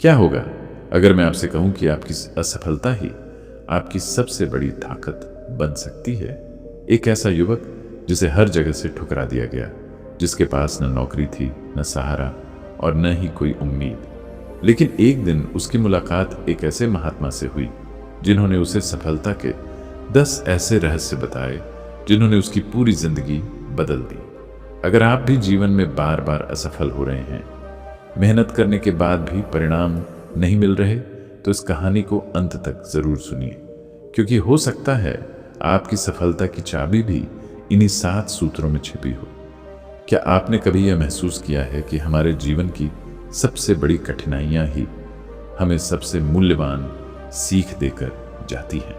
क्या होगा अगर मैं आपसे कहूं कि आपकी असफलता ही आपकी सबसे बड़ी ताकत बन सकती है? एक ऐसा युवक जिसे हर जगह से ठुकरा दिया गया, जिसके पास न नौकरी थी, न सहारा और न ही कोई उम्मीद, लेकिन एक दिन उसकी मुलाकात एक ऐसे महात्मा से हुई जिन्होंने उसे सफलता के 10 ऐसे रहस्य बताए जिन्होंने उसकी पूरी जिंदगी बदल दी। अगर आप भी जीवन में बार बार असफल हो रहे हैं, मेहनत करने के बाद भी परिणाम नहीं मिल रहे, तो इस कहानी को अंत तक जरूर सुनिए, क्योंकि हो सकता है आपकी सफलता की चाबी भी इन्हीं 7 सूत्रों में छिपी हो। क्या आपने कभी यह महसूस किया है कि हमारे जीवन की सबसे बड़ी कठिनाइयां ही हमें सबसे मूल्यवान सीख देकर जाती हैं?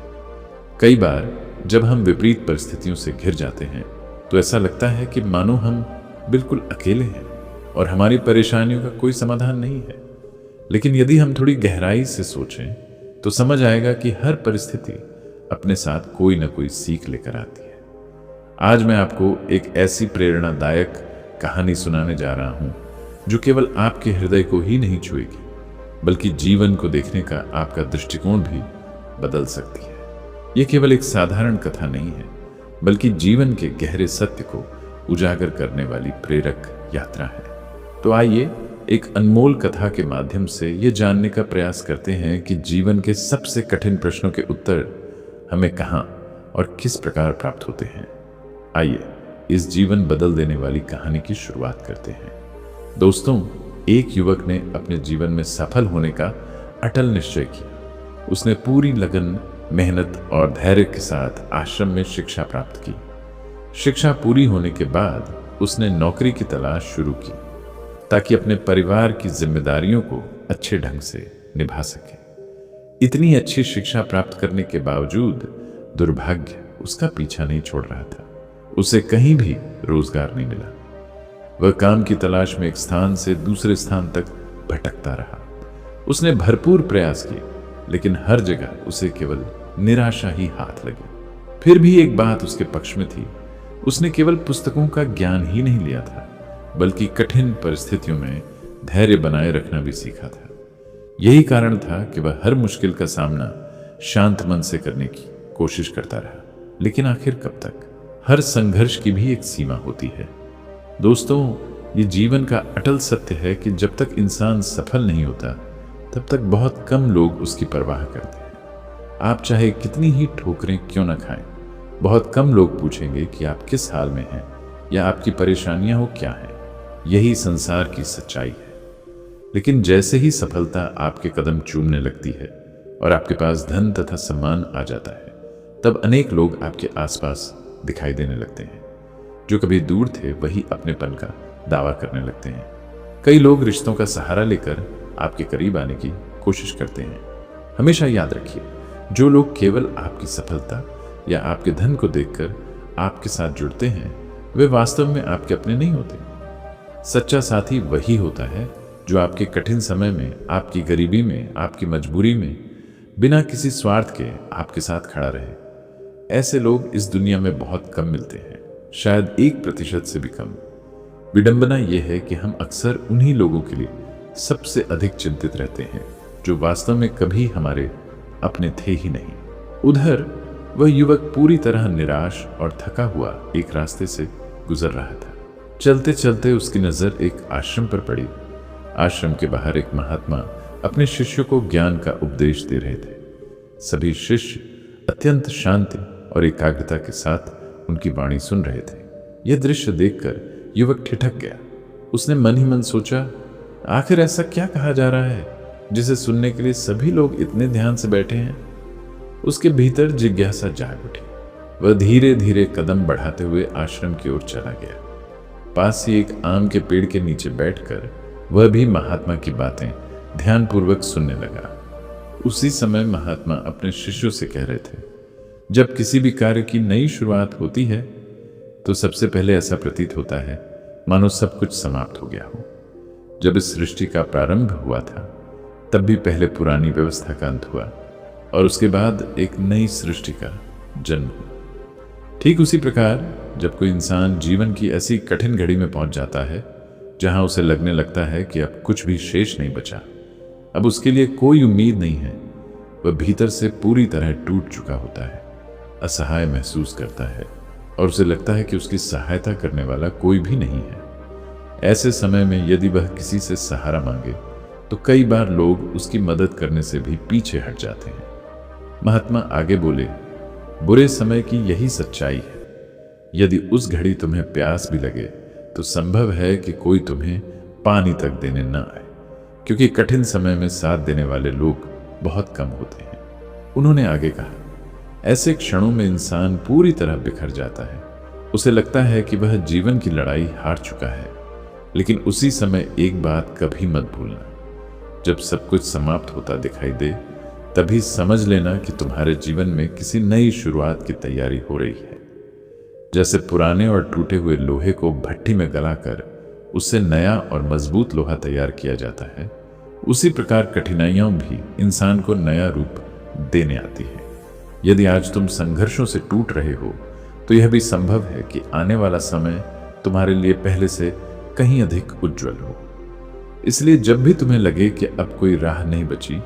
कई बार जब हम विपरीत परिस्थितियों से घिर जाते हैं तो ऐसा लगता है कि मानो हम बिल्कुल अकेले हैं और हमारी परेशानियों का कोई समाधान नहीं है। लेकिन यदि हम थोड़ी गहराई से सोचें तो समझ आएगा कि हर परिस्थिति अपने साथ कोई ना कोई सीख लेकर आती है। आज मैं आपको एक ऐसी प्रेरणादायक कहानी सुनाने जा रहा हूं जो केवल आपके हृदय को ही नहीं छुएगी, बल्कि जीवन को देखने का आपका दृष्टिकोण भी बदल सकती है। यह केवल एक साधारण कथा नहीं है, बल्कि जीवन के गहरे सत्य को उजागर करने वाली प्रेरक यात्रा है। तो आइए एक अनमोल कथा के माध्यम से यह जानने का प्रयास करते हैं कि जीवन के सबसे कठिन प्रश्नों के उत्तर हमें कहां और किस प्रकार प्राप्त होते हैं। आइए इस जीवन बदल देने वाली कहानी की शुरुआत करते हैं। दोस्तों, एक युवक ने अपने जीवन में सफल होने का अटल निश्चय किया। उसने पूरी लगन, मेहनत और धैर्य के साथ आश्रम में शिक्षा प्राप्त की। शिक्षा पूरी होने के बाद उसने नौकरी की तलाश शुरू की ताकि अपने परिवार की जिम्मेदारियों को अच्छे ढंग से निभा सके। इतनी अच्छी शिक्षा प्राप्त करने के बावजूद दुर्भाग्य उसका पीछा नहीं छोड़ रहा था। उसे कहीं भी रोजगार नहीं मिला। वह काम की तलाश में एक स्थान से दूसरे स्थान तक भटकता रहा। उसने भरपूर प्रयास किए, लेकिन हर जगह उसे केवल निराशा ही हाथ लगी। फिर भी एक बात उसके पक्ष में थी, उसने केवल पुस्तकों का ज्ञान ही नहीं लिया था, बल्कि कठिन परिस्थितियों में धैर्य बनाए रखना भी सीखा था। यही कारण था कि वह हर मुश्किल का सामना शांत मन से करने की कोशिश करता रहा। लेकिन आखिर कब तक? हर संघर्ष की भी एक सीमा होती है। दोस्तों, ये जीवन का अटल सत्य है कि जब तक इंसान सफल नहीं होता, तब तक बहुत कम लोग उसकी परवाह करते हैं। आप चाहे कितनी ही ठोकरें क्यों न खाएं, बहुत कम लोग पूछेंगे कि आप किस हाल में हैं या आपकी परेशानियां हो क्या हैं। यही संसार की सच्चाई है। लेकिन जैसे ही सफलता आपके कदम चूमने लगती है और आपके पास धन तथा सम्मान आ जाता है, तब अनेक लोग आपके आसपास दिखाई देने लगते हैं। जो कभी दूर थे वही अपनेपन का दावा करने लगते हैं। कई लोग रिश्तों का सहारा लेकर आपके करीब आने की कोशिश करते हैं। हमेशा याद रखिए, जो लोग केवल आपकी सफलता या आपके धन को देखकर आपके साथ जुड़ते हैं, वे वास्तव में आपके अपने नहीं होते। सच्चा साथी वही होता है जो आपके कठिन समय में, आपकी गरीबी में, आपकी मजबूरी में बिना किसी स्वार्थ के आपके साथ खड़ा रहे। ऐसे लोग इस दुनिया में बहुत कम मिलते हैं, शायद 1% से भी कम। विडंबना यह है कि हम अक्सर उन्हीं लोगों के लिए सबसे अधिक चिंतित रहते हैं जो वास्तव में कभी हमारे अपने थे ही नहीं। उधर वह युवक पूरी तरह निराश और थका हुआ एक रास्ते से गुजर रहा था। चलते चलते उसकी नजर एक आश्रम पर पड़ी। आश्रम के बाहर एक महात्मा अपने शिष्यों को ज्ञान का उपदेश दे रहे थे। सभी शिष्य अत्यंत शांति और एकाग्रता के साथ उनकी वाणी सुन रहे थे। यह दृश्य देखकर युवक ठिठक गया। उसने मन ही मन सोचा, आखिर ऐसा क्या कहा जा रहा है जिसे सुनने के लिए सभी लोग इतने ध्यान से बैठे हैं। उसके भीतर जिज्ञासा जाग उठी। वह धीरे धीरे कदम बढ़ाते हुए आश्रम की ओर चला गया। पास ही एक आम के पेड़ के नीचे बैठकर वह भी महात्मा की बातें ध्यानपूर्वक सुनने लगा। उसी समय महात्मा अपने शिष्यों से कह रहे थे, जब किसी भी कार्य की नई शुरुआत होती है तो सबसे पहले ऐसा प्रतीत होता है मानो सब कुछ समाप्त हो गया हो। जब इस सृष्टि का प्रारंभ हुआ था तब भी पहले पुरानी व्यवस्था का अंत हुआ और उसके बाद एक नई सृष्टि का जन्म हुआ। ठीक उसी प्रकार जब कोई इंसान जीवन की ऐसी कठिन घड़ी में पहुंच जाता है जहां उसे लगने लगता है कि अब कुछ भी शेष नहीं बचा, अब उसके लिए कोई उम्मीद नहीं है। वह भीतर से पूरी तरह टूट चुका होता है, असहाय महसूस करता है और उसे लगता है कि उसकी सहायता करने वाला कोई भी नहीं है। ऐसे समय में यदि वह किसी से सहारा मांगे तो कई बार लोग उसकी मदद करने से भी पीछे हट जाते हैं। महात्मा आगे बोले, बुरे समय की यही सच्चाई है। यदि उस घड़ी तुम्हें प्यास भी लगे तो संभव है कि कोई तुम्हें पानी तक देने न आए, क्योंकि कठिन समय में साथ देने वाले लोग बहुत कम होते हैं। उन्होंने आगे कहा, ऐसे क्षणों में इंसान पूरी तरह बिखर जाता है। उसे लगता है कि वह जीवन की लड़ाई हार चुका है, लेकिन उसी समय एक बात कभी मत भूलना, जब सब कुछ समाप्त होता दिखाई दे तभी समझ लेना कि तुम्हारे जीवन में किसी नई शुरुआत की तैयारी हो रही है। जैसे पुराने और टूटे हुए लोहे को भट्टी में गलाकर उससे नया और मजबूत लोहा तैयार किया जाता है, उसी प्रकार कठिनाइयां भी इंसान को नया रूप देने आती है। यदि आज तुम संघर्षों से टूट रहे हो तो यह भी संभव है कि आने वाला समय तुम्हारे लिए पहले से कहीं अधिक उज्जवल हो। इसलिए जब भी तुम्हें लगे कि अब कोई राह नहीं बची,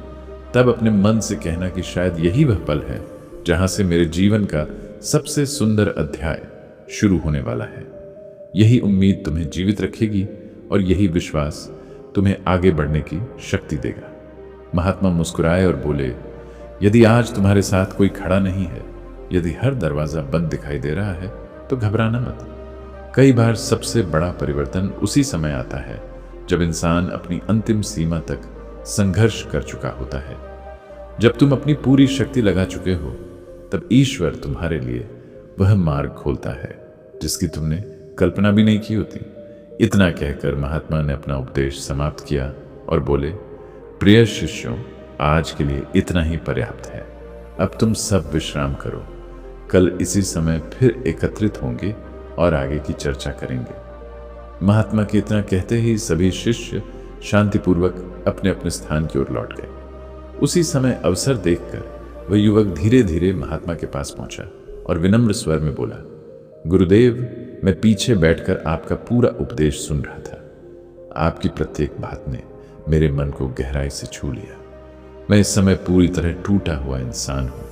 तब अपने मन से कहना कि शायद यही वह पल है जहां से मेरे जीवन का सबसे सुंदर अध्याय शुरू होने वाला है। यही उम्मीद तुम्हें जीवित रखेगी और यही विश्वास तुम्हें आगे बढ़ने की शक्ति देगा। महात्मा मुस्कुराए और बोले, यदि आज तुम्हारे साथ कोई खड़ा नहीं है, यदि हर दरवाजा बंद दिखाई दे रहा है, तो घबराना मत। कई बार सबसे बड़ा परिवर्तन उसी समय आता है जब इंसान अपनी अंतिम सीमा तक संघर्ष कर चुका होता है। जब तुम अपनी पूरी शक्ति लगा चुके हो, तब ईश्वर तुम्हारे लिए वह मार्ग खोलता है जिसकी तुमने कल्पना भी नहीं की होती। इतना कहकर महात्मा ने अपना उपदेश समाप्त किया और बोले, प्रिय शिष्यों, आज के लिए इतना ही पर्याप्त है। अब तुम सब विश्राम करो। कल इसी समय फिर एकत्रित होंगे और आगे की चर्चा करेंगे। महात्मा के इतना कहते ही सभी शिष्य शांतिपूर्वक अपने अपने स्थान की ओर लौट गए। उसी समय अवसर देखकर वह युवक धीरे धीरे महात्मा के पास पहुंचा और विनम्र स्वर में बोला, गुरुदेव, मैं पीछे बैठकर आपका पूरा उपदेश सुन रहा था। आपकी प्रत्येक बात ने मेरे मन को गहराई से छू लिया। मैं इस समय पूरी तरह टूटा हुआ इंसान हूं।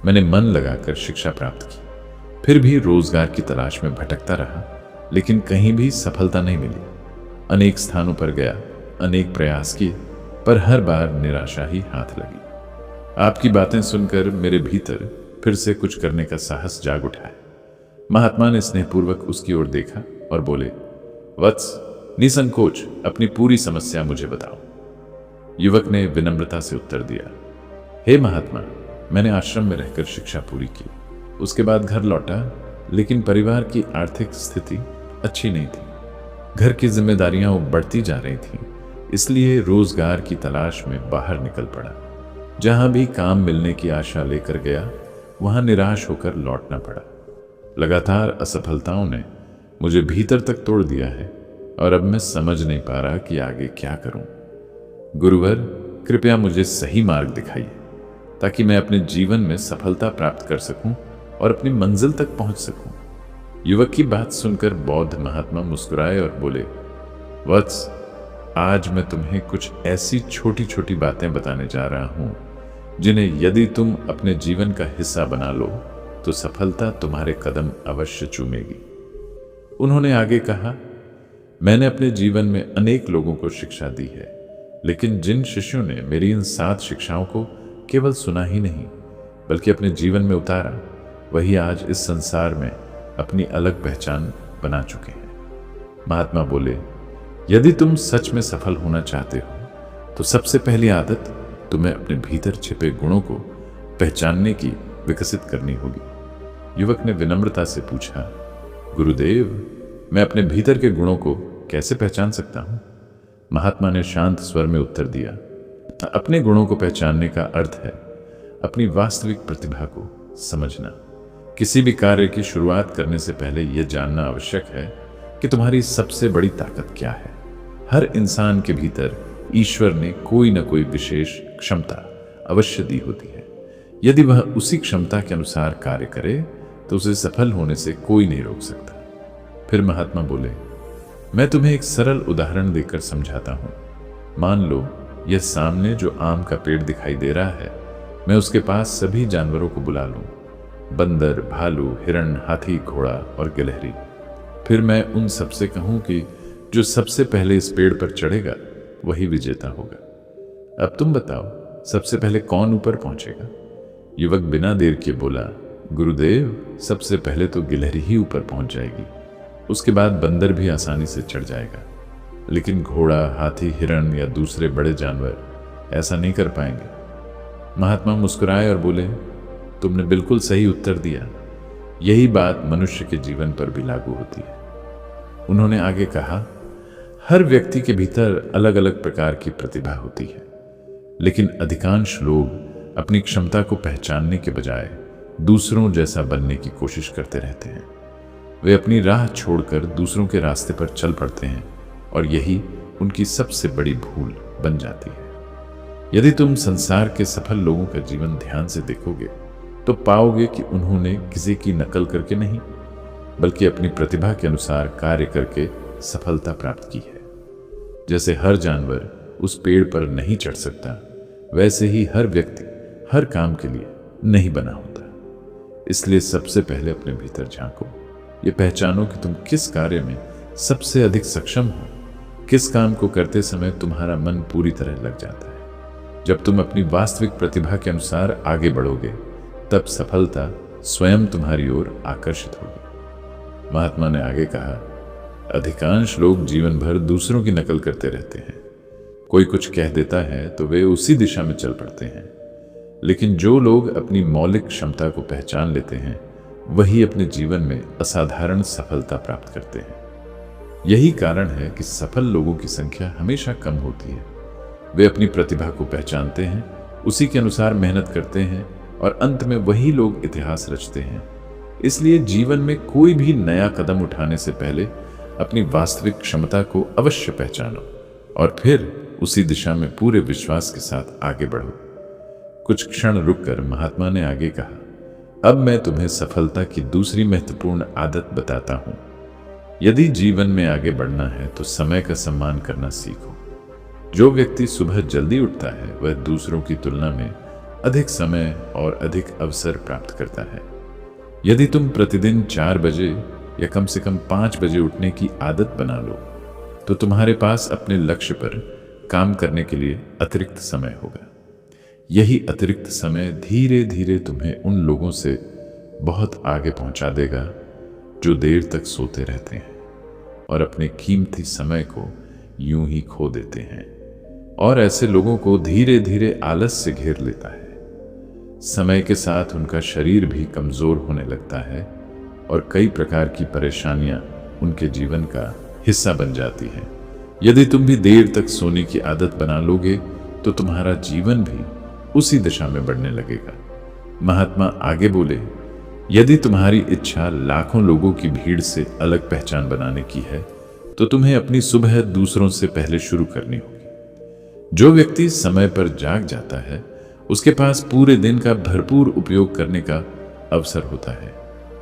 मैंने मन लगाकर शिक्षा प्राप्त की, फिर भी रोजगार की तलाश में भटकता रहा, लेकिन कहीं भी सफलता नहीं मिली। अनेक स्थानों पर गया, अनेक प्रयास किए, पर हर बार निराशा ही हाथ लगी। आपकी बातें सुनकर मेरे भीतर फिर से कुछ करने का साहस जाग उठा है। महात्मा ने स्नेहपूर्वक उसकी ओर देखा और बोले, वत्स, निसंकोच अपनी पूरी समस्या मुझे बताओ। युवक ने विनम्रता से उत्तर दिया, हे महात्मा, मैंने आश्रम में रहकर शिक्षा पूरी की, उसके बाद घर लौटा, लेकिन परिवार की आर्थिक स्थिति अच्छी नहीं थी। घर की जिम्मेदारियां बढ़ती जा रही थीं, इसलिए रोजगार की तलाश में बाहर निकल पड़ा। जहां भी काम मिलने की आशा लेकर गया, वहां निराश होकर लौटना पड़ा। लगातार असफलताओं ने मुझे भीतर तक तोड़ दिया है और अब मैं समझ नहीं पा रहा कि आगे क्या करूं। गुरुवर, कृपया मुझे सही मार्ग दिखाइए ताकि मैं अपने जीवन में सफलता प्राप्त कर सकूं और अपनी मंजिल तक पहुंच सकूं। युवक की बात सुनकर बौद्ध महात्मा मुस्कुराए और बोले, वत्स, आज मैं तुम्हें कुछ ऐसी छोटी छोटी बातें बताने जा रहा हूं जिन्हें यदि तुम अपने जीवन का हिस्सा बना लो तो सफलता तुम्हारे कदम अवश्य चूमेगी। उन्होंने आगे कहा, मैंने अपने जीवन में अनेक लोगों को शिक्षा दी है, लेकिन जिन शिष्यों ने मेरी इन 7 शिक्षाओं को केवल सुना ही नहीं बल्कि अपने जीवन में उतारा, वही आज इस संसार में अपनी अलग पहचान बना चुके हैं। महात्मा बोले, यदि तुम सच में सफल होना चाहते हो तो सबसे पहली आदत तुम्हें अपने भीतर छिपे गुणों को पहचानने की विकसित करनी होगी। युवक ने विनम्रता से पूछा, गुरुदेव, मैं अपने भीतर के गुणों को कैसे पहचान सकता हूं? महात्मा ने शांत स्वर में उत्तर दिया, अपने गुणों को पहचानने का अर्थ है अपनी वास्तविक प्रतिभा को समझना। किसी भी कार्य की शुरुआत करने से पहले यह जानना आवश्यक है कि तुम्हारी सबसे बड़ी ताकत क्या है। हर इंसान के भीतर ईश्वर ने कोई न कोई विशेष क्षमता अवश्य दी होती है। यदि वह उसी क्षमता के अनुसार कार्य करे तो उसे सफल होने से कोई नहीं रोक सकता। फिर महात्मा बोले, मैं तुम्हें एक सरल उदाहरण देकर समझाता हूं। मान लो यह सामने जो आम का पेड़ दिखाई दे रहा है, मैं उसके पास सभी जानवरों को बुला लूं, बंदर, भालू, हिरण, हाथी, घोड़ा और गिलहरी। फिर मैं उन सबसे कहूं कि जो सबसे पहले इस पेड़ पर चढ़ेगा वही विजेता होगा। अब तुम बताओ, सबसे पहले कौन ऊपर पहुंचेगा? युवक बिना देर किए बोला, गुरुदेव, सबसे पहले तो गिलहरी ही ऊपर पहुंच जाएगी, उसके बाद बंदर भी आसानी से चढ़ जाएगा, लेकिन घोड़ा, हाथी, हिरण या दूसरे बड़े जानवर ऐसा नहीं कर पाएंगे। महात्मा मुस्कुराए और बोले, तुमने बिल्कुल सही उत्तर दिया। यही बात मनुष्य के जीवन पर भी लागू होती है। उन्होंने आगे कहा, हर व्यक्ति के भीतर अलग अलग प्रकार की प्रतिभा होती है, लेकिन अधिकांश लोग अपनी क्षमता को पहचानने के बजाय दूसरों जैसा बनने की कोशिश करते रहते हैं। वे अपनी राह छोड़कर दूसरों के रास्ते पर चल पड़ते हैं और यही उनकी सबसे बड़ी भूल बन जाती है। यदि तुम संसार के सफल लोगों का जीवन ध्यान से देखोगे तो पाओगे कि उन्होंने किसी की नकल करके नहीं, बल्कि अपनी प्रतिभा के अनुसार कार्य करके सफलता प्राप्त की है। जैसे हर जानवर उस पेड़ पर नहीं चढ़ सकता, वैसे ही हर व्यक्ति हर काम के लिए नहीं बना होता। इसलिए सबसे पहले अपने भीतर झांको, ये पहचानो कि तुम किस कार्य में सबसे अधिक सक्षम हो, किस काम को करते समय तुम्हारा मन पूरी तरह लग जाता है। जब तुम अपनी वास्तविक प्रतिभा के अनुसार आगे बढ़ोगे, तब सफलता स्वयं तुम्हारी ओर आकर्षित होगी। महात्मा ने आगे कहा, अधिकांश लोग जीवन भर दूसरों की नकल करते रहते हैं। कोई कुछ कह देता है तो वे उसी दिशा में चल पड़ते हैं, लेकिन जो लोग अपनी मौलिक क्षमता को पहचान लेते हैं, वही अपने जीवन में असाधारण सफलता प्राप्त करते हैं। यही कारण है कि सफल लोगों की संख्या हमेशा कम होती है। वे अपनी प्रतिभा को पहचानते हैं, उसी के अनुसार मेहनत करते हैं और अंत में वही लोग इतिहास रचते हैं। इसलिए जीवन में कोई भी नया कदम उठाने से पहले अपनी वास्तविक क्षमता को अवश्य पहचानो और फिर उसी दिशा में पूरे विश्वास के साथ आगे बढ़ो। कुछ क्षण रुककर महात्मा ने आगे कहा, अब मैं तुम्हें सफलता की दूसरी महत्वपूर्ण आदत बताता हूं। यदि जीवन में आगे बढ़ना है तो समय का सम्मान करना सीखो। जो व्यक्ति सुबह जल्दी उठता है वह दूसरों की तुलना में अधिक समय और अधिक अवसर प्राप्त करता है। यदि तुम प्रतिदिन 4 बजे या कम से कम 5 बजे उठने की आदत बना लो तो तुम्हारे पास अपने लक्ष्य पर काम करने के लिए अतिरिक्त समय होगा। यही अतिरिक्त समय धीरे धीरे तुम्हें उन लोगों से बहुत आगे पहुंचा देगा जो देर तक सोते रहते हैं और अपने कीमती समय को यूं ही खो देते हैं, और ऐसे लोगों को धीरे धीरे आलस से घेर लेता है। समय के साथ उनका शरीर भी कमजोर होने लगता है और कई प्रकार की परेशानियां उनके जीवन का हिस्सा बन जाती हैं। यदि तुम भी देर तक सोने की आदत बना लोगे तो तुम्हारा जीवन भी उसी दिशा में बढ़ने लगेगा। महात्मा आगे बोले, यदि तुम्हारी इच्छा लाखों लोगों की भीड़ से अलग पहचान बनाने की है तो तुम्हें अपनी सुबह दूसरों से पहले शुरू करनी होगी। जो व्यक्ति समय पर जाग जाता है उसके पास पूरे दिन का भरपूर उपयोग करने का अवसर होता है।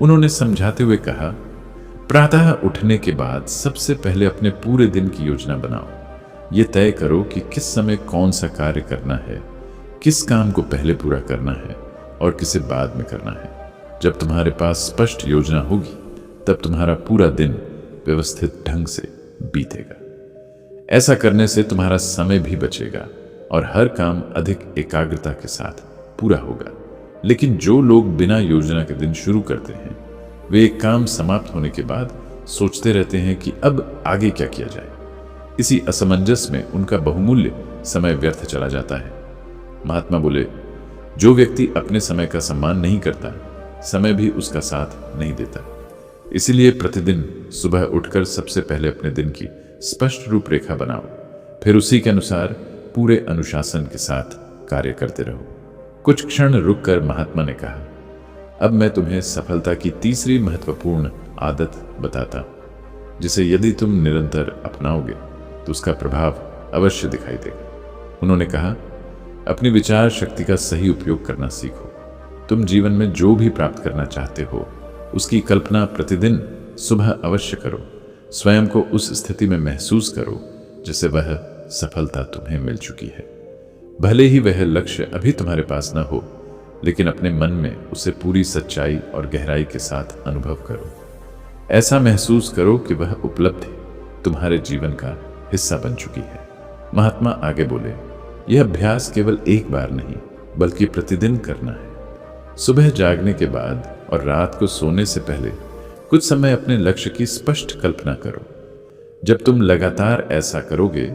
उन्होंने समझाते हुए कहा, प्रातः उठने के बाद सबसे पहले अपने पूरे दिन की योजना बनाओ। ये तय करो कि किस समय कौन सा कार्य करना है, किस काम को पहले पूरा करना है और किसे बाद में करना है। जब तुम्हारे पास स्पष्ट योजना होगी तब तुम्हारा पूरा दिन व्यवस्थित ढंग से बीतेगा। ऐसा करने से तुम्हारा समय भी बचेगा और हर काम अधिक एकाग्रता के साथ पूरा होगा। लेकिन जो लोग बिना योजना के दिन शुरू करते हैं वे एक काम समाप्त होने के बाद सोचते रहते हैं कि अब आगे क्या किया जाए। इसी असमंजस में उनका बहुमूल्य समय व्यर्थ चला जाता है। महात्मा बोले, जो व्यक्ति अपने समय का सम्मान नहीं करता, समय भी उसका साथ नहीं देता। इसीलिए प्रतिदिन सुबह उठकर सबसे पहले अपने दिन की स्पष्ट रूपरेखा बनाओ, फिर उसी के अनुसार पूरे अनुशासन के साथ कार्य करते रहो। कुछ क्षण रुककर महात्मा ने कहा, अब मैं तुम्हें सफलता की तीसरी महत्वपूर्ण आदत बताता हूं, जिसे यदि तुम निरंतर अपनाओगे तो उसका प्रभाव अवश्य दिखाई देगा। उन्होंने कहा, अपनी विचार शक्ति का सही उपयोग करना सीखो। तुम जीवन में जो भी प्राप्त करना चाहते हो उसकी कल्पना प्रतिदिन सुबह अवश्य करो। स्वयं को उस स्थिति में महसूस करो जैसे वह सफलता तुम्हें मिल चुकी है। भले ही वह लक्ष्य अभी तुम्हारे पास न हो, लेकिन अपने मन में उसे पूरी सच्चाई और गहराई के साथ अनुभव करो। ऐसा महसूस करो कि वह उपलब्धि तुम्हारे जीवन का हिस्सा बन चुकी है। महात्मा आगे बोले, यह अभ्यास केवल एक बार नहीं बल्कि प्रतिदिन करना है। सुबह जागने के बाद और रात को सोने से पहले कुछ समय अपने लक्ष्य की स्पष्ट कल्पना करो। जब तुम लगातार ऐसा करोगे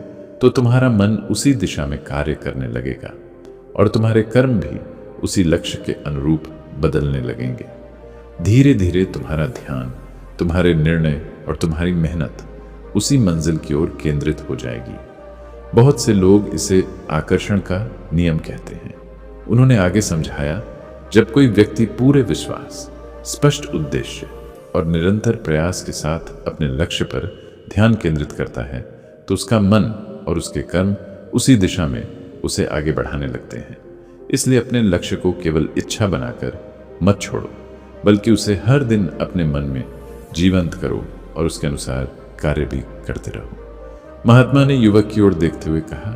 तो तुम्हारा मन उसी दिशा में कार्य करने लगेगा और तुम्हारे कर्म भी उसी लक्ष्य के अनुरूप बदलने लगेंगे। धीरे धीरे तुम्हारा ध्यान, तुम्हारे निर्णय और तुम्हारी मेहनत उसी मंजिल की ओर केंद्रित हो जाएगी। बहुत से लोग इसे आकर्षण का नियम कहते हैं। उन्होंने आगे समझाया, जब कोई व्यक्ति पूरे विश्वास, स्पष्ट उद्देश्य और निरंतर प्रयास के साथ अपने लक्ष्य पर ध्यान केंद्रित करता है तो उसका मन और उसके कर्म उसी दिशा में उसे आगे बढ़ाने लगते हैं। इसलिए अपने लक्ष्य को केवल इच्छा बनाकर मत छोड़ो, बल्कि उसे हर दिन अपने मन में जीवंत करो और उसके अनुसार कार्य भी करते रहो। महात्मा ने युवक की ओर देखते हुए कहा।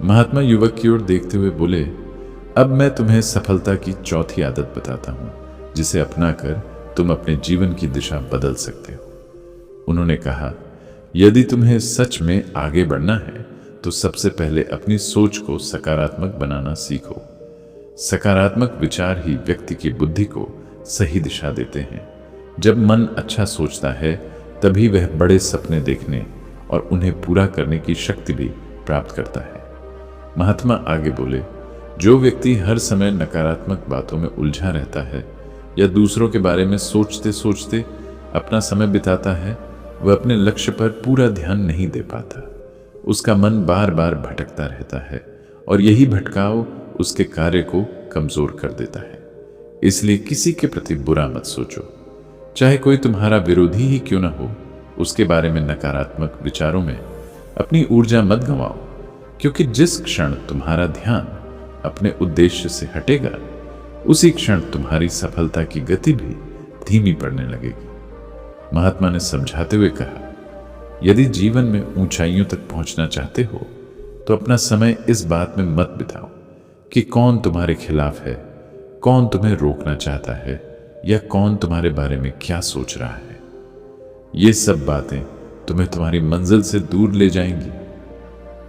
महात्मा युवक की ओर देखते हुए बोले, अब मैं तुम्हें सफलता की चौथी आदत बताता हूं, जिसे अपनाकर तुम अपने जीवन की दिशा बदल सकते हो। उन्होंने कहा, यदि तुम्हें सच में आगे बढ़ना है तो सबसे पहले अपनी सोच को सकारात्मक बनाना सीखो। सकारात्मक विचार ही व्यक्ति की बुद्धि को सही दिशा देते हैं। जब मन अच्छा सोचता है तभी वह बड़े सपने देखने और उन्हें पूरा करने की शक्ति भी प्राप्त करता है। महात्मा आगे बोले, जो व्यक्ति हर समय नकारात्मक बातों में उलझा रहता है या दूसरों के बारे में सोचते सोचते अपना समय बिताता है, वह अपने लक्ष्य पर पूरा ध्यान नहीं दे पाता। उसका मन बार बार भटकता रहता है और यही भटकाव उसके कार्य को कमजोर कर देता है। इसलिए किसी के प्रति बुरा मत सोचो, चाहे कोई तुम्हारा विरोधी ही क्यों न हो। उसके बारे में नकारात्मक विचारों में अपनी ऊर्जा मत गंवाओ, क्योंकि जिस क्षण तुम्हारा ध्यान अपने उद्देश्य से हटेगा, उसी क्षण तुम्हारी सफलता की गति भी धीमी पड़ने लगेगी। महात्मा ने समझाते हुए कहा, यदि जीवन में ऊंचाइयों तक पहुंचना चाहते हो तो अपना समय इस बात में मत बिताओ कि कौन तुम्हारे खिलाफ है, कौन तुम्हें रोकना चाहता है या कौन तुम्हारे बारे में क्या सोच रहा है। ये सब बातें तुम्हें तुम्हारी मंजिल से दूर ले जाएंगी।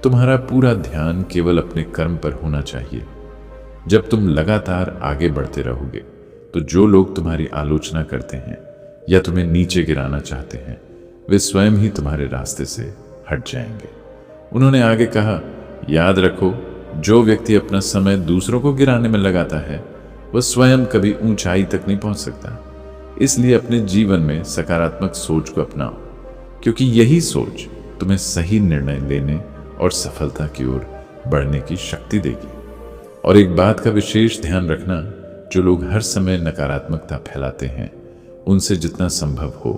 तुम्हारा पूरा ध्यान केवल अपने कर्म पर होना चाहिए। जब तुम लगातार आगे बढ़ते रहोगे तो जो लोग तुम्हारी आलोचना करते हैं या तुम्हें नीचे गिराना चाहते हैं, वे स्वयं ही तुम्हारे रास्ते से हट जाएंगे। उन्होंने आगे कहा, याद रखो, जो व्यक्ति अपना समय दूसरों को गिराने में लगाता है वह स्वयं कभी ऊंचाई तक नहीं पहुंच सकता। इसलिए अपने जीवन में सकारात्मक सोच को अपनाओ, क्योंकि यही सोच तुम्हें सही निर्णय लेने और सफलता की ओर बढ़ने की शक्ति देगी। और एक बात का विशेष ध्यान रखना, जो लोग हर समय नकारात्मकता फैलाते हैं, उनसे जितना संभव हो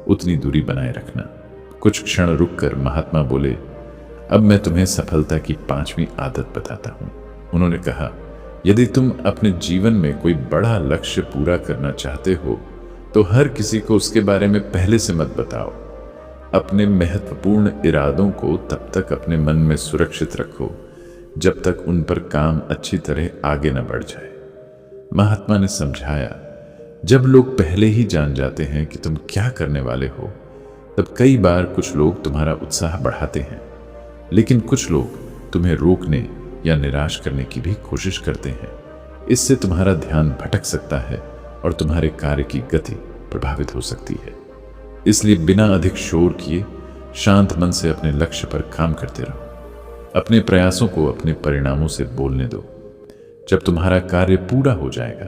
उतनी दूरी बनाए रखना। कुछ क्षण रुककर महात्मा बोले, अब मैं तुम्हें सफलता की 5वीं आदत बताता हूं। उन्होंने कहा, यदि तुम अपने जीवन में कोई बड़ा लक्ष्य पूरा करना चाहते हो तो हर किसी को उसके बारे में पहले से मत बताओ। अपने महत्वपूर्ण इरादों को तब तक अपने मन में सुरक्षित रखो जब तक उन पर काम अच्छी तरह आगे न बढ़ जाए। महात्मा ने समझाया, जब लोग पहले ही जान जाते हैं कि तुम क्या करने वाले हो, तब कई बार कुछ लोग तुम्हारा उत्साह बढ़ाते हैं, लेकिन कुछ लोग तुम्हें रोकने या निराश करने की भी कोशिश करते हैं। इससे तुम्हारा ध्यान भटक सकता है और तुम्हारे कार्य की गति प्रभावित हो सकती है। इसलिए बिना अधिक शोर किए शांत मन से अपने लक्ष्य पर काम करते रहो। अपने प्रयासों को अपने परिणामों से बोलने दो। जब तुम्हारा कार्य पूरा हो जाएगा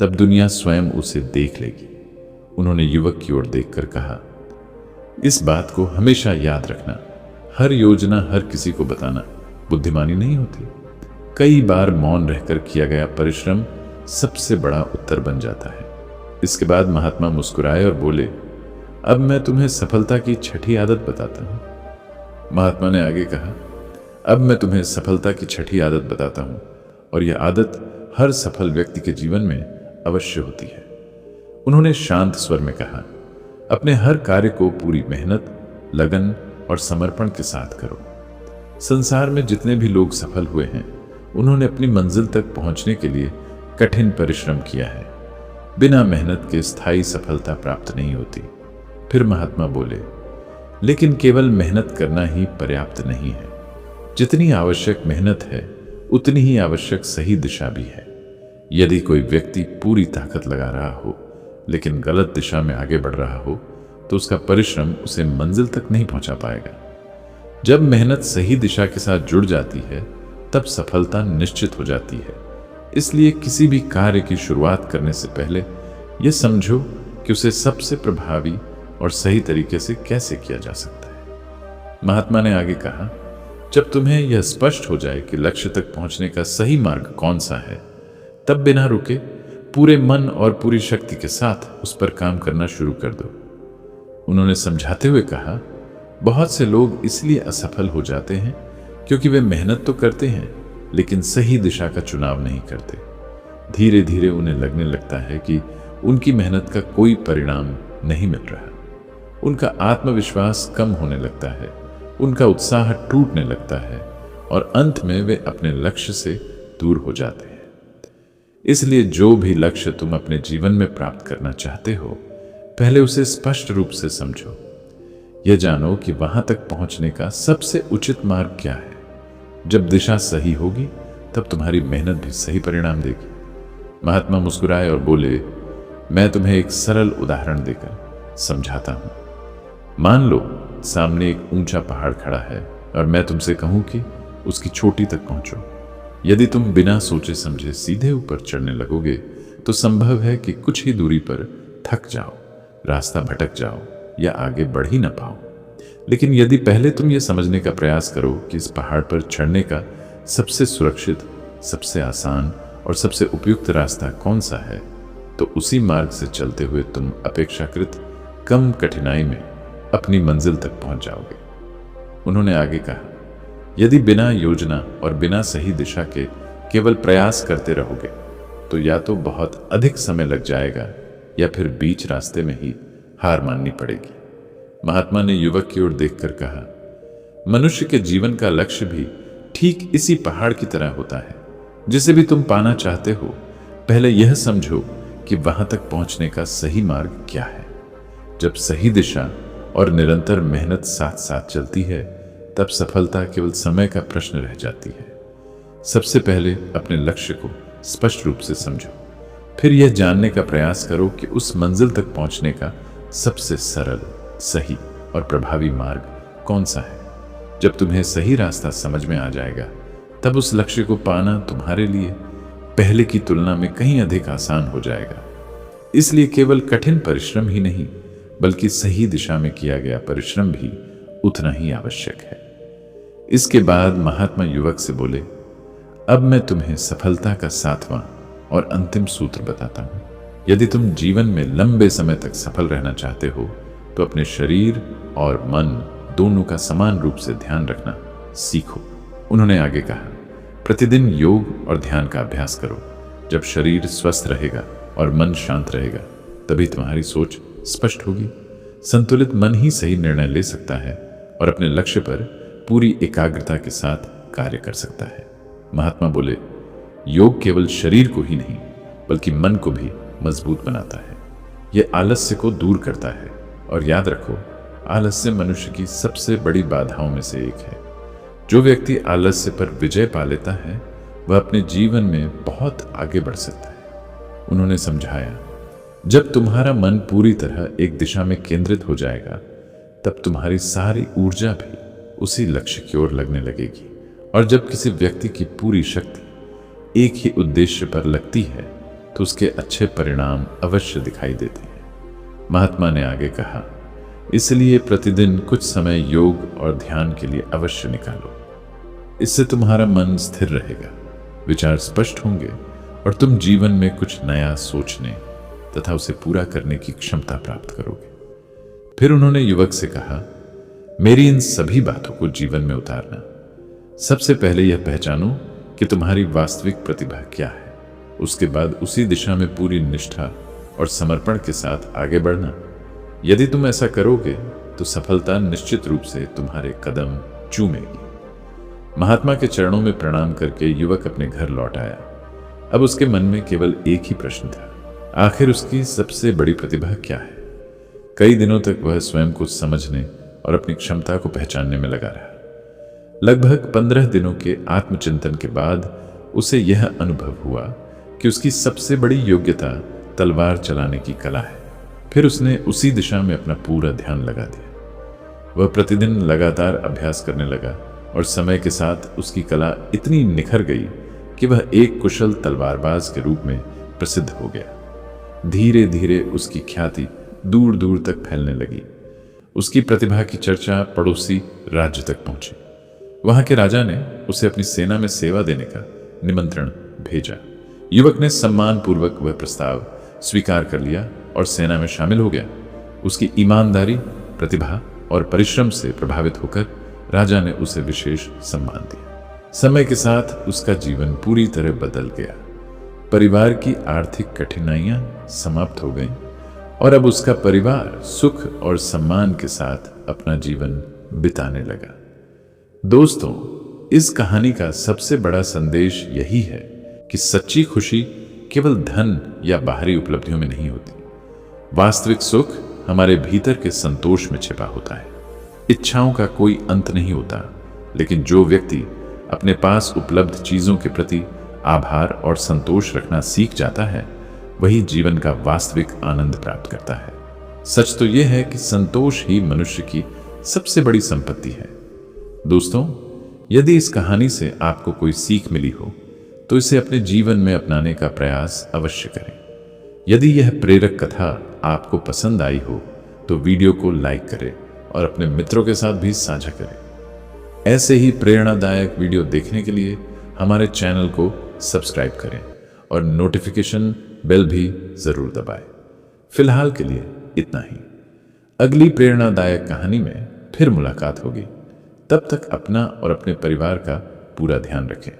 तब दुनिया स्वयं उसे देख लेगी। उन्होंने युवक की ओर देखकर कहा, इस बात को हमेशा याद रखना, हर योजना हर किसी को बताना बुद्धिमानी नहीं होती। कई बार मौन रहकर किया गया परिश्रम सबसे बड़ा उत्तर बन जाता है। इसके बाद महात्मा मुस्कुराए और बोले, अब मैं तुम्हें सफलता की 6ठी आदत बताता हूं। महात्मा ने आगे कहा, अब मैं तुम्हें सफलता की 6ठी आदत बताता हूं, और यह आदत हर सफल व्यक्ति के जीवन में अवश्य होती है। उन्होंने शांत स्वर में कहा, अपने हर कार्य को पूरी मेहनत, लगन और समर्पण के साथ करो। संसार में जितने भी लोग सफल हुए हैं, उन्होंने अपनी मंजिल तक पहुंचने के लिए कठिन परिश्रम किया है। बिना मेहनत के स्थायी सफलता प्राप्त नहीं होती। फिर महात्मा बोले, लेकिन केवल मेहनत करना ही पर्याप्त नहीं है। जितनी आवश्यक मेहनत है, उतनी ही आवश्यक सही दिशा भी है। यदि कोई व्यक्ति पूरी ताकत लगा रहा हो लेकिन गलत दिशा में आगे बढ़ रहा हो, तो उसका परिश्रम उसे मंजिल तक नहीं पहुंचा पाएगा। जब मेहनत सही दिशा के साथ जुड़ जाती है, तब सफलता निश्चित हो जाती है। इसलिए किसी भी कार्य की शुरुआत करने से पहले यह समझो कि उसे सबसे प्रभावी और सही तरीके से कैसे किया जा सकता है। महात्मा ने आगे कहा, जब तुम्हें यह स्पष्ट हो जाए कि लक्ष्य तक पहुंचने का सही मार्ग कौन सा है, तब बिना रुके पूरे मन और पूरी शक्ति के साथ उस पर काम करना शुरू कर दो। उन्होंने समझाते हुए कहा, बहुत से लोग इसलिए असफल हो जाते हैं क्योंकि वे मेहनत तो करते हैं लेकिन सही दिशा का चुनाव नहीं करते। धीरे धीरे उन्हें लगने लगता है कि उनकी मेहनत का कोई परिणाम नहीं मिल रहा। उनका आत्मविश्वास कम होने लगता है, उनका उत्साह टूटने लगता है और अंत में वे अपने लक्ष्य से दूर हो जाते हैं। इसलिए जो भी लक्ष्य तुम अपने जीवन में प्राप्त करना चाहते हो, पहले उसे स्पष्ट रूप से समझो। यह जानो कि वहां तक पहुंचने का सबसे उचित मार्ग क्या है। जब दिशा सही होगी, तब तुम्हारी मेहनत भी सही परिणाम देगी। महात्मा मुस्कुराए और बोले, मैं तुम्हें एक सरल उदाहरण देकर समझाता हूं। मान लो सामने एक ऊंचा पहाड़ खड़ा है और मैं तुमसे कहूं कि उसकी चोटी तक पहुंचो। यदि तुम बिना सोचे समझे सीधे ऊपर चढ़ने लगोगे, तो संभव है कि कुछ ही दूरी पर थक जाओ, रास्ता भटक जाओ या आगे बढ़ ही ना पाओ। लेकिन यदि पहले तुम यह समझने का प्रयास करो कि इस पहाड़ पर चढ़ने का सबसे सुरक्षित, सबसे आसान और सबसे उपयुक्त रास्ता कौन सा है, तो उसी मार्ग से चलते हुए तुम अपेक्षाकृत कम कठिनाई में अपनी मंजिल तक पहुंच जाओगे। उन्होंने आगे कहा, यदि बिना योजना और बिना सही दिशा के केवल प्रयास करते रहोगे, तो या तो बहुत अधिक समय लग जाएगा या फिर बीच रास्ते में ही हार माननी पड़ेगी। महात्मा ने युवक की ओर देखकर कहा, मनुष्य के जीवन का लक्ष्य भी ठीक इसी पहाड़ की तरह होता है। जिसे भी तुम पाना चाहते हो, पहले यह समझो कि वहां तक पहुंचने का सही मार्ग क्या है। जब सही दिशा और निरंतर मेहनत साथ साथ चलती है, तब सफलता केवल समय का प्रश्न रह जाती है। सबसे पहले अपने लक्ष्य को स्पष्ट रूप से समझो, फिर यह जानने का प्रयास करो कि उस मंजिल तक पहुंचने का सबसे सरल, सही और प्रभावी मार्ग कौन सा है। जब तुम्हें सही रास्ता समझ में आ जाएगा, तब उस लक्ष्य को पाना तुम्हारे लिए पहले की तुलना में कहीं अधिक आसान हो जाएगा। इसलिए केवल कठिन परिश्रम ही नहीं, बल्कि सही दिशा में किया गया परिश्रम भी उतना ही आवश्यक है। इसके बाद महात्मा युवक से बोले, अब मैं तुम्हें सफलता का 7वां और अंतिम सूत्र बताता हूं। यदि तुम जीवन में लंबे समय तक सफल रहना चाहते हो, तो अपने शरीर और मन दोनों का समान रूप से ध्यान रखना सीखो। उन्होंने आगे कहा, प्रतिदिन योग और ध्यान का अभ्यास करो। जब शरीर स्वस्थ रहेगा और मन शांत रहेगा, तभी तुम्हारी सोच स्पष्ट होगी। संतुलित मन ही सही निर्णय ले सकता है और अपने लक्ष्य पर पूरी एकाग्रता के साथ कार्य कर सकता है। महात्मा बोले, योग केवल शरीर को ही नहीं, बल्कि मन को भी मजबूत बनाता है। यह आलस्य को दूर करता है। और याद रखो, आलस्य मनुष्य की सबसे बड़ी बाधाओं में से एक है। जो व्यक्ति आलस्य पर विजय पा लेता है, वह अपने जीवन में बहुत आगे बढ़ सकता है। उन्होंने समझाया, जब तुम्हारा मन पूरी तरह एक दिशा में केंद्रित हो जाएगा, तब तुम्हारी सारी ऊर्जा भी उसी लक्ष्य की ओर लगने लगेगी। और जब किसी व्यक्ति की पूरी शक्ति एक ही उद्देश्य पर लगती है, तो उसके अच्छे परिणाम अवश्य दिखाई देते हैं। महात्मा ने आगे कहा, इसलिए प्रतिदिन कुछ समय योग और ध्यान के लिए अवश्य निकालो। इससे तुम्हारा मन स्थिर रहेगा, विचार स्पष्ट होंगे और तुम जीवन में कुछ नया सोचने तथा उसे पूरा करने की क्षमता प्राप्त करोगे। फिर उन्होंने युवक से कहा, मेरी इन सभी बातों को जीवन में उतारना। सबसे पहले यह पहचानो कि तुम्हारी वास्तविक प्रतिभा क्या है। उसके बाद उसी दिशा में पूरी निष्ठा और समर्पण के साथ आगे बढ़ना। यदि तुम ऐसा करोगे, तो सफलता निश्चित रूप से तुम्हारे कदम चूमेगी। महात्मा के चरणों में प्रणाम करके युवक अपने घर लौट आया। अब उसके मन में केवल एक ही प्रश्न था, आखिर उसकी सबसे बड़ी प्रतिभा क्या है। कई दिनों तक वह स्वयं को समझने और अपनी क्षमता को पहचानने में लगा रहा। लगभग 15 दिनों के आत्मचिंतन के बाद उसे यह अनुभव हुआ कि उसकी सबसे बड़ी योग्यता तलवार चलाने की कला है। फिर उसने उसी दिशा में अपना पूरा ध्यान लगा दिया। वह प्रतिदिन लगातार अभ्यास करने लगा और समय के साथ उसकी कला इतनी निखर गई कि वह एक कुशल तलवारबाज के रूप में प्रसिद्ध हो गया। धीरे धीरे उसकी ख्याति दूर दूर तक फैलने लगी। उसकी प्रतिभा की चर्चा पड़ोसी राज्य तक पहुंची। वहां के राजा ने उसे अपनी सेना में सेवा देने का निमंत्रण भेजा। युवक ने सम्मानपूर्वक वह प्रस्ताव स्वीकार कर लिया और सेना में शामिल हो गया। उसकी ईमानदारी, प्रतिभा और परिश्रम से प्रभावित होकर राजा ने उसे विशेष सम्मान दिया। समय के साथ उसका जीवन पूरी तरह बदल गया। परिवार की आर्थिक कठिनाइयां समाप्त हो गईं और अब उसका परिवार सुख और सम्मान के साथ अपना जीवन बिताने लगा। दोस्तों, इस कहानी का सबसे बड़ा संदेश यही है कि सच्ची खुशी केवल धन या बाहरी उपलब्धियों में नहीं होती। वास्तविक सुख हमारे भीतर के संतोष में छिपा होता है। इच्छाओं का कोई अंत नहीं होता, लेकिन जो व्यक्ति अपने पास उपलब्ध चीजों के प्रति आभार और संतोष रखना सीख जाता है, वही जीवन का वास्तविक आनंद प्राप्त करता है। सच तो यह है कि संतोष ही मनुष्य की सबसे बड़ी संपत्ति है। दोस्तों, यदि इस कहानी से आपको कोई सीख मिली हो तो इसे अपने जीवन में अपनाने का प्रयास अवश्य करें। यदि यह प्रेरक कथा आपको पसंद आई हो तो वीडियो को लाइक करें और अपने मित्रों के साथ भी साझा करें। ऐसे ही प्रेरणादायक वीडियो देखने के लिए हमारे चैनल को सब्सक्राइब करें और नोटिफिकेशन बेल भी जरूर दबाएं। फिलहाल के लिए इतना ही। अगली प्रेरणादायक कहानी में फिर मुलाकात होगी। तब तक अपना और अपने परिवार का पूरा ध्यान रखें।